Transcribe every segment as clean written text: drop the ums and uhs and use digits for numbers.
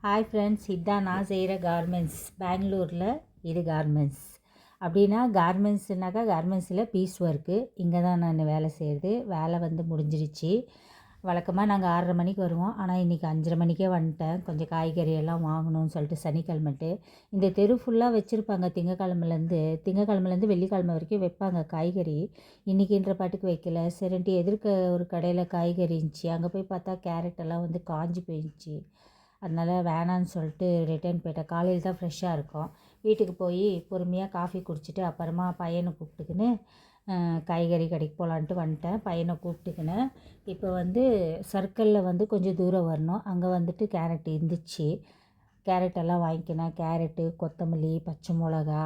Hi friends, இதுதான் நான் செய்கிற கார்மெண்ட்ஸ். பெங்களூரில் இது கார்மெண்ட்ஸ். அப்படின்னா கார்மெண்ட்ஸில் பீஸ் ஒர்க்கு. இங்கே தான் நான் வேலை செய்கிறது. வேலை முடிஞ்சிருச்சு. வழக்கமாக நாங்கள் 6:30 மணிக்கு வருவோம். ஆனால் இன்றைக்கி 5:30 மணிக்கே வந்துட்டேன். கொஞ்சம் காய்கறி எல்லாம் வாங்கணும்னு சொல்லிட்டு சனிக்கிழமைட்டு இந்த தெரு ஃபுல்லாக வச்சுருப்பாங்க. திங்கக்கிழமைலேருந்து வெள்ளிக்கிழமை வரைக்கும் வைப்பாங்க காய்கறி. இன்றைக்கின்ற பாட்டுக்கு வைக்கல. சரின்ட்டு எதிர்க்க ஒரு கடையில் காய்கறி இருந்துச்சு. அங்கே போய் பார்த்தா கேரட் எல்லாம் காஞ்சி போயிடுச்சு. அதனால் வேணான்னு சொல்லிட்டு ரிட்டர்ன் போயிட்டேன். காலையில் தான் ஃப்ரெஷ்ஷாக இருக்கும். வீட்டுக்கு போய் பொறுமையாக காஃபி குடிச்சிட்டு அப்புறமா பையனை கூப்பிட்டுக்கின்னு காய்கறி கடைக்கு போகலான்ட்டு வந்துட்டேன். பையனை கூப்பிட்டுக்கின்னு இப்போ சர்க்கிளில் கொஞ்சம் தூரம் வரணும். அங்கே கேரட் இருந்துச்சு. கேரட்டெல்லாம் வாங்கிக்கினேன். கேரட்டு, கொத்தமல்லி, பச்சை மிளகா,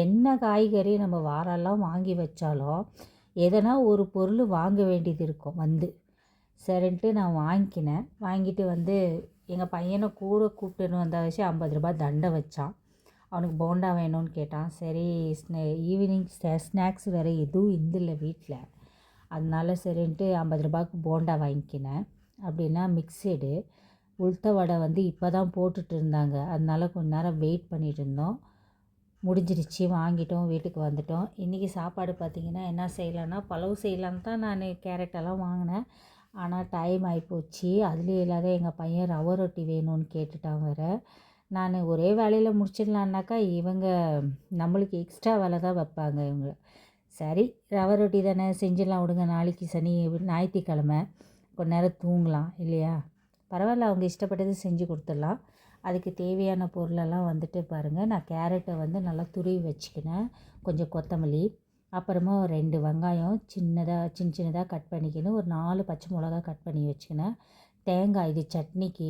என்ன காய்கறி நம்ம வாரம்லாம் வாங்கி வச்சாலும் எதனா ஒரு பொருள் வாங்க வேண்டியது இருக்கும். சரின்ட்டு நான் வாங்கிக்கினேன். வாங்கிட்டு எங்கள் பையனை கூட கூப்பிட்டுன்னு வந்த வச்சு 50 ரூபாய் தண்டை வச்சான். அவனுக்கு போண்டா வேணும்னு கேட்டான். சரி, ஈவினிங் ஸ்நாக்ஸ் வேறு எதுவும் இருந்தில்லை வீட்டில். அதனால சரின்ட்டு 50 ரூபாய்க்கு போண்டா வாங்கிக்கினேன். அப்படின்னா மிக்சடு உளுத்த வடை இப்போ தான் போட்டுட்டு இருந்தாங்க. அதனால கொஞ்ச நேரம் வெயிட் பண்ணிகிட்டு இருந்தோம். முடிஞ்சிருச்சு, வாங்கிட்டோம், வீட்டுக்கு வந்துட்டோம். இன்றைக்கி சாப்பாடு பார்த்திங்கன்னா என்ன செய்யலான்னா, பலவு செய்யலான்னு தான் நான் கேரட்டெல்லாம் வாங்கினேன். ஆனால் டைம் ஆகிப்போச்சு. அதுலேயும் இல்லாத எங்கள் பையன் ரவை ரொட்டி வேணும்னு கேட்டுட்டான் வேறு. நான் ஒரே வேலையில் முடிச்சிடலான்னாக்கா இவங்க நம்மளுக்கு எக்ஸ்ட்ரா வேலை தான் வைப்பாங்க இவங்க. சரி, ரவை ரொட்டி தானே செஞ்சிடலாம் விடுங்க, நாளைக்கு ஞாயிற்றுக்கிழமை கொஞ்ச நேரம் தூங்கலாம் இல்லையா, பரவாயில்ல, அவங்க இஷ்டப்பட்டது செஞ்சு கொடுத்துடலாம். அதுக்கு தேவையான பொருளெல்லாம் பாருங்கள். நான் கேரட்டை நல்லா துருவி வச்சுக்கினேன். கொஞ்சம் கொத்தமல்லி, அப்புறமா ஒரு 2 வெங்காயம் சின்னதாக கட் பண்ணிக்கின்னு, ஒரு 4 பச்சை மிளகா கட் பண்ணி வச்சுக்கினேன். தேங்காய், இது சட்னிக்கு.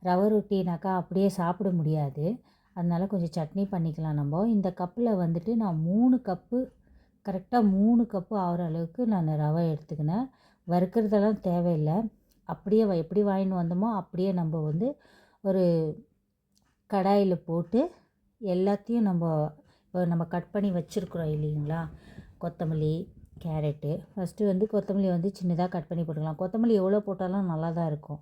ரவை ரொட்டினாக்கா அப்படியே சாப்பிட முடியாது. அதனால் கொஞ்சம் சட்னி பண்ணிக்கலாம் நம்ம. இந்த கப்பில் நான் 3 கப்பு, கரெக்டாக 3 கப்பு ஆகிற அளவுக்கு நான் ரவை எடுத்துக்கினேன். வறுக்கிறதெல்லாம் தேவையில்லை. அப்படியே எப்படி வாங்கின்னு வந்தோமோ அப்படியே நம்ம ஒரு கடாயில் போட்டு எல்லாத்தையும் நம்ம கட் பண்ணி வச்சுருக்குறோம் இல்லைங்களா, கொத்தமல்லி, கேரட்டு. ஃபஸ்ட்டு கொத்தமல்லி சின்னதாக கட் பண்ணி போட்டுக்கலாம். கொத்தமல்லி எவ்வளோ போட்டாலும் நல்லா தான் இருக்கும்.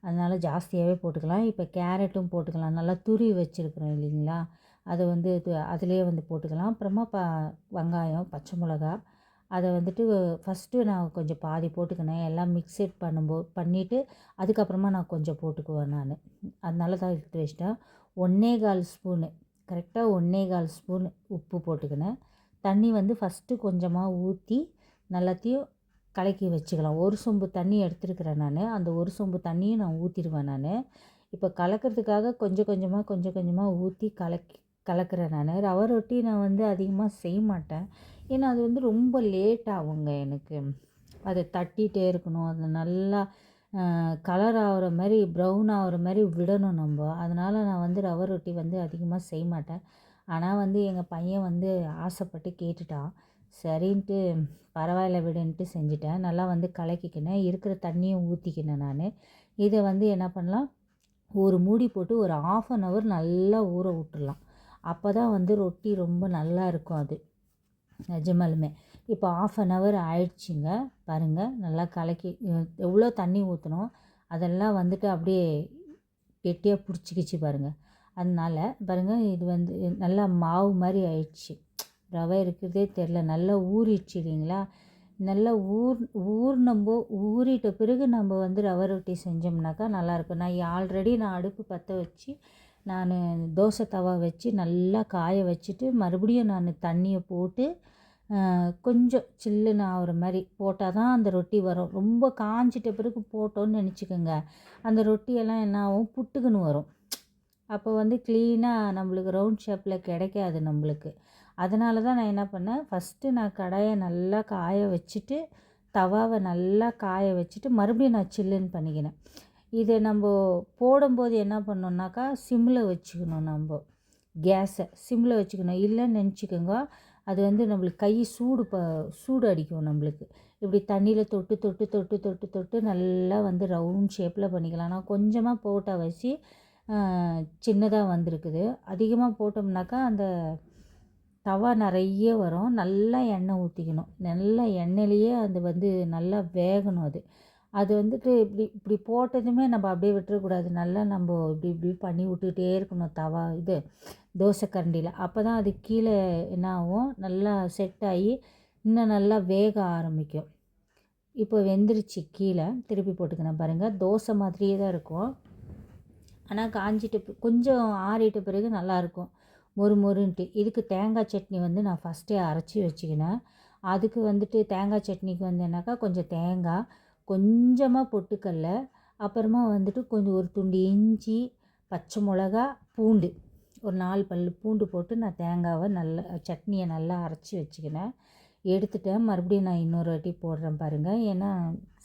அதனால் ஜாஸ்தியாகவே போட்டுக்கலாம். இப்போ கேரட்டும் போட்டுக்கலாம். நல்லா துருவி வச்சுருக்குறோம் இல்லைங்களா, அதை அதிலே போட்டுக்கலாம். அப்புறமா வெங்காயம், பச்சை மிளகா, அதை ஃபஸ்ட்டு நான் கொஞ்சம் பாதி போட்டுக்கினேன். எல்லாம் மிக்சட் பண்ணிவிட்டு அதுக்கப்புறமா நான் கொஞ்சம் போட்டுக்குவேன் நான். அதனால தான் எடுத்து வச்சிட்டேன். 1/4 ஸ்பூனு, கரெக்டாக 1/4 ஸ்பூன் உப்பு போட்டுக்கினேன். தண்ணி ஃபஸ்ட்டு கொஞ்சமாக ஊற்றி நல்லாத்தையும் கலக்கி வச்சுக்கலாம். ஒரு சொம்பு தண்ணி எடுத்துருக்கிறேன் நான். அந்த ஒரு சொம்பு தண்ணியும் நான் ஊற்றிடுவேன் நான். இப்போ கலக்கிறதுக்காக கொஞ்சம் கொஞ்சமாக ஊற்றி கலக்கிறேன் நான். ரவை ரொட்டி நான் அதிகமாக செய்ய மாட்டேன். ஏன்னா அது ரொம்ப லேட் ஆகுங்க எனக்கு. அதை தட்டிகிட்டே இருக்கணும். அது நல்லா கலர் ஆகிற மாதிரி, ப்ரௌன் ஆகிற மாதிரி விடணும் நம்ம. அதனால் நான் ரவை ரொட்டி அதிகமாக செய்ய மாட்டேன். ஆனால் எங்கள் பையன் ஆசைப்பட்டு கேட்டுட்டான். சரின்ட்டு பரவாயில்ல விடுன்ட்டு செஞ்சுட்டேன். நல்லா கலக்கிக்கினேன். இருக்கிற தண்ணியும் ஊற்றிக்கினேன் நான். இதை என்ன பண்ணலாம், ஒரு மூடி போட்டு ஒரு 1/2 hour நல்லா ஊற விட்டுடலாம். அப்போ தான் ரொட்டி ரொம்ப நல்லா இருக்கும். அது நிஜமாலுமே. இப்போ 1/2 hour ஆயிடுச்சுங்க. பாருங்கள், நல்லா கலக்கி எவ்வளோ தண்ணி ஊற்றணும் அதெல்லாம் அப்படியே கெட்டியாக பிடிச்சிக்கிச்சு பாருங்கள். அதனால் பாருங்கள், இது நல்லா மாவு மாதிரி ஆயிடுச்சு. ரவை இருக்கிறதே தெரில, நல்லா ஊறிடுச்சு இல்லைங்களா. நல்லா ஊறிட்ட பிறகு நம்ம ரவை ரொட்டி செஞ்சோம்னாக்கா நல்லாயிருக்கும். ஆல்ரெடி நான் அடுப்பு பற்ற வச்சு நான் தோசை தவா வச்சு நல்லா காய வச்சுட்டு மறுபடியும் நான் தண்ணியை போட்டு கொஞ்சம் சில்லுன்னு ஆகிற மாதிரி போட்டால் தான் அந்த ரொட்டி வரும். ரொம்ப காஞ்சிட்ட பிறகு போட்டோன்னு நினச்சிக்கோங்க, அந்த ரொட்டியெல்லாம் என்ன ஆகும், புட்டுக்குன்னு வரும். அப்போ க்ளீனாக நம்மளுக்கு ரவுண்ட் ஷேப்பில் கிடைக்காது நம்மளுக்கு. அதனால தான் நான் என்ன பண்ணேன், ஃபஸ்ட்டு நான் கடாயை நல்லா காய வச்சுட்டு, தவாவை நல்லா காய வச்சுட்டு மறுபடியும் நான் சில்லுன்னு பண்ணிக்கினேன். இதை நம்ம போடும்போது என்ன பண்ணோன்னாக்கா சிம்மில் வச்சுக்கணும். நம்ம கேஸை சிம்மில் வச்சுக்கணும். இல்லைன்னு நினச்சிக்கோங்க, அது நம்மளுக்கு கை சூடு அடிக்கும் நம்மளுக்கு. இப்படி தண்ணியில் தொட்டு தொட்டு தொட்டு தொட்டு தொட்டு நல்லா ரவுண்ட் ஷேப்பில் பண்ணிக்கலாம். நான் கொஞ்சமாக போட்ட வச்சு சின்னதாக வந்திருக்குது. அதிகமாக போட்டோம்னாக்கா அந்த தவா நிறைய வரும். நல்லா எண்ணெய் ஊற்றிக்கணும். நல்லா எண்ணெயிலேயே அது நல்லா வேகணும். அது அது வந்துட்டு இப்படி இப்படி போட்டதுமே நம்ம அப்படியே விட்டுறக்கூடாது. நல்லா நம்ம இப்படி இப்படி பண்ணி விட்டுட்டே இருக்கணும் தோசை கரண்டியில். அப்போ தான் அது கீழே என்ன ஆகும், நல்லா செட் ஆகி இன்னும் நல்லா வேக ஆரம்பிக்கும். இப்போ வெந்துருச்சு, கீழே திருப்பி போட்டுக்கிறேன் பாருங்கள். தோசை மாதிரியே தான் இருக்கும், ஆனால் காஞ்சிட்டு கொஞ்சம் ஆறிட்ட பிறகு நல்லாயிருக்கும் மொறு மொறுன்ட்டு. இதுக்கு தேங்காய் சட்னி வந்து நான் ஃபஸ்ட்டே அரைச்சி வச்சுக்கினேன். அதுக்கு வந்துட்டு தேங்காய் சட்னிக்கு வந்து என்னாக்கா கொஞ்சம் தேங்காய், கொஞ்சமாக பொட்டுக்கடல, அப்புறமா வந்துட்டு கொஞ்சம் ஒரு துண்டு இஞ்சி, பச்சை மிளகா, பூண்டு, ஒரு 4 பல் பூண்டு போட்டு நான் தேங்காவை நல்லா சட்னியை நல்லா அரைச்சி வச்சுக்கினேன். எடுத்துட்டேன். மறுபடியும் நான் இன்னொரு வாட்டி போடுறேன் பாருங்கள். ஏன்னா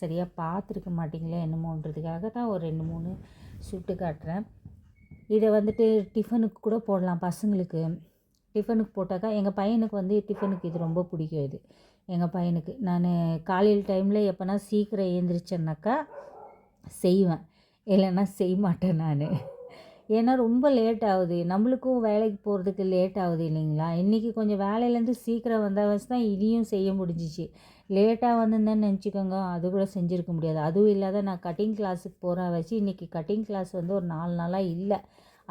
சரியாக பார்த்துருக்க மாட்டிங்களே என்னமோன்றதுக்காக தான் ஒரு 2 3 சுட்டு காட்டுறேன். இதை வந்துட்டு டிஃபனுக்கு கூட போடலாம் பசங்களுக்கு. டிஃபனுக்கு போட்டாக்கா எங்கள் பையனுக்கு வந்து டிஃபனுக்கு இது ரொம்ப பிடிக்கும். இது எங்கள் பையனுக்கு நான் காலையில் டைமில் எப்போனா சீக்கிரம் எழுந்திரிச்சேன்னாக்கா செய்வேன், இல்லைன்னா செய்ய மாட்டேன் நான். ஏன்னா ரொம்ப லேட் ஆகுது, நம்மளுக்கும் வேலைக்கு போகிறதுக்கு லேட் ஆகுது இல்லைங்களா. இன்றைக்கி கொஞ்சம் வேலையிலேருந்து சீக்கிரம் வந்தால் வச்சு தான் இதையும் செய்ய முடிஞ்சிச்சு. லேட்டாக வந்திருந்தேன்னு நினச்சிக்கோங்க, அது கூட செஞ்சுருக்க முடியாது. அதுவும் இல்லாத நான் கட்டிங் கிளாஸுக்கு போகிறேன் வச்சு இன்றைக்கி கட்டிங் கிளாஸ் வந்து ஒரு 4 நாளாக இல்லை.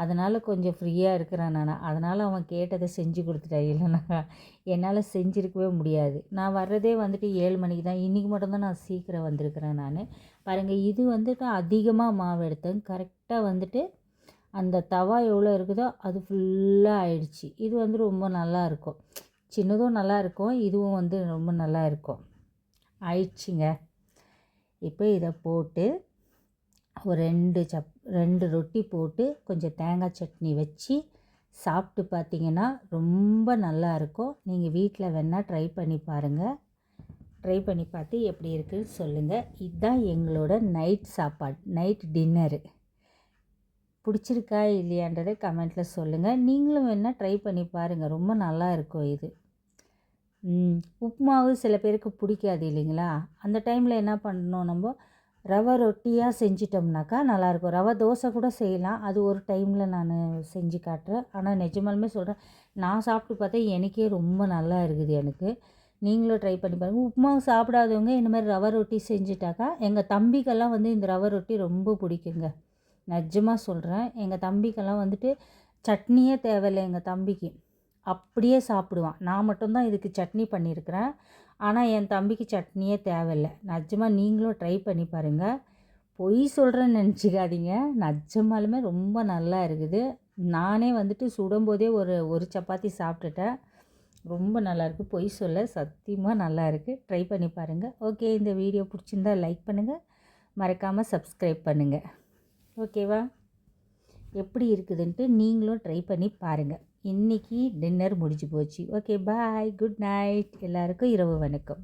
அதனால் கொஞ்சம் ஃப்ரீயாக இருக்கிறேன் நான். அதனால் அவன் கேட்டதை செஞ்சு கொடுத்துட்டேன், இல்லைன்னா என்னால் செஞ்சுருக்கவே முடியாது. நான் வர்றதே வந்துட்டு 7 மணிக்கு தான். இன்றைக்கி மட்டும்தான் நான் சீக்கிரம் வந்திருக்கிறேன் நான். பாருங்கள், இது வந்துட்டு அதிகமாக மாவு எடுத்தேன். கரெக்டாக வந்துட்டு அந்த தவா எவ்வளோ இருக்குதோ அது ஃபுல்லாக ஆயிடுச்சு. இது வந்து ரொம்ப நல்லாயிருக்கும், சின்னதும் நல்லாயிருக்கும், இதுவும் வந்து ரொம்ப நல்லா இருக்கும். ஆயிடுச்சுங்க. இப்போ இதை போட்டு ஒரு 2 ரொட்டி போட்டு கொஞ்சம் தேங்காய் சட்னி வச்சு சாப்பிட்டு பார்த்தீங்கன்னா ரொம்ப நல்லாயிருக்கும். நீங்கள் வீட்டில் வேணால் ட்ரை பண்ணி பாருங்கள். ட்ரை பண்ணி பார்த்து எப்படி இருக்குன்னு சொல்லுங்கள். இதுதான் எங்களோட நைட் சாப்பாடு, நைட் டின்னரு. பிடிச்சிருக்கா இல்லையான்றதை கமெண்ட்டில் சொல்லுங்கள். நீங்களும் வேணால் ட்ரை பண்ணி பாருங்கள், ரொம்ப நல்லா இருக்கும் இது. உப்புமாவு சில பேருக்கு பிடிக்காது இல்லைங்களா. அந்த டைமில் என்ன பண்ணணும், நம்ம ரவை ரொட்டியாக செஞ்சிட்டோம்னாக்கா நல்லாயிருக்கும். ரவை தோசை கூட செய்யலாம், அது ஒரு டைமில் நான் செஞ்சு காட்டுறேன். ஆனால் நிஜமாலுமே சொல்கிறேன், நான் சாப்பிட்டு பார்த்தா எனக்கே ரொம்ப நல்லா இருக்குது எனக்கு. நீங்களும் ட்ரை பண்ணி பாருங்கள். உப்புமாவு சாப்பிடாதவங்க இந்த மாதிரி ரவை ரொட்டி செஞ்சுட்டாக்கா, எங்கள் தம்பிக்கெல்லாம் வந்து இந்த ரவை ரொட்டி ரொம்ப பிடிக்குங்க. நிஜமாக சொல்கிறேன், எங்கள் தம்பிக்கெல்லாம் வந்துட்டு சட்னியே தேவையில்லை. எங்கள் தம்பிக்கு அப்படியே சாப்பிடுவான். நான் மட்டும்தான் இதுக்கு சட்னி பண்ணியிருக்கிறேன், ஆனால் என் தம்பிக்கு சட்னியே தேவையில்லை. நிஜமாக நீங்களும் ட்ரை பண்ணி பாருங்கள். பொய் சொல்கிறேன்னு நினச்சிக்காதீங்க, நிஜமாலுமே ரொம்ப நல்லா இருக்குது. நானே வந்துட்டு சுடும்போதே ஒரு சப்பாத்தி சாப்பிட்டுட்டேன். ரொம்ப நல்லாயிருக்கு, பொய் சொல்ல சத்தியமாக நல்லா இருக்குது. ட்ரை பண்ணி பாருங்கள். ஓகே, இந்த வீடியோ பிடிச்சிருந்தா லைக் பண்ணுங்கள், மறக்காமல் சப்ஸ்கிரைப் பண்ணுங்கள். ஓகேவா? எப்படி இருக்குதுன்ட்டு நீங்களும் ட்ரை பண்ணி பாருங்கள். இன்றைக்கி டின்னர் முடிஞ்சு போச்சு. ஓகே, பாய், குட் நைட். எல்லாருக்கும் இரவு வணக்கம்.